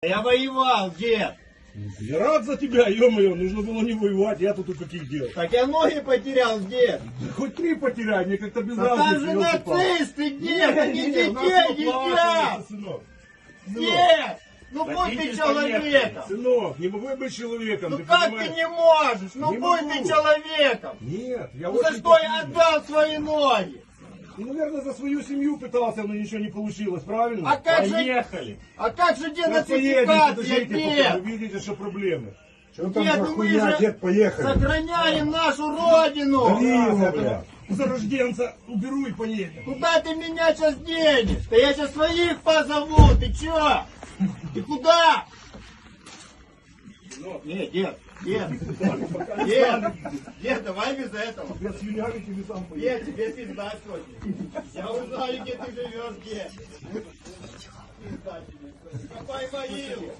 Я воевал, дед. Я рад за тебя, ё-моё, нужно было не воевать, я тут у каких дел. Так я ноги потерял, дед. Хоть 3 потеряй, мне как-то без А там разницы. же ёлки-палки. нацисты, дед, они детей у нас всё едят. плавается, сынок. Дед, ну будь ты Водитель человеком. Сынок, не могу я быть человеком, Ну ты как понимаешь? ты не можешь? Ну Не будь ты могу. человеком. Нет, я Ну за очень что я тактильный. отдал свои ноги? Ну, наверное, за свою семью пытался, но ничего не получилось, правильно? А как же, Поехали. а как же Сейчас поедем, денацификация, подождите, пока дед? вы видите, что проблемы. Что там Дед, за ну мы хуйня, же дед, поехали. сохраняем нашу родину. Дрила, блядь. Зарожденца уберу и поедем. Куда ты меня сейчас денешь? Да я сейчас своих позову, ты чё? Ты куда? Не, дед, дед, давай без этого. Я слюнями тебе сам поеду. Дед, тебе пизда сегодня. Я узнаю, где ты живешь, дед. Пизда тебе. Копай могилу.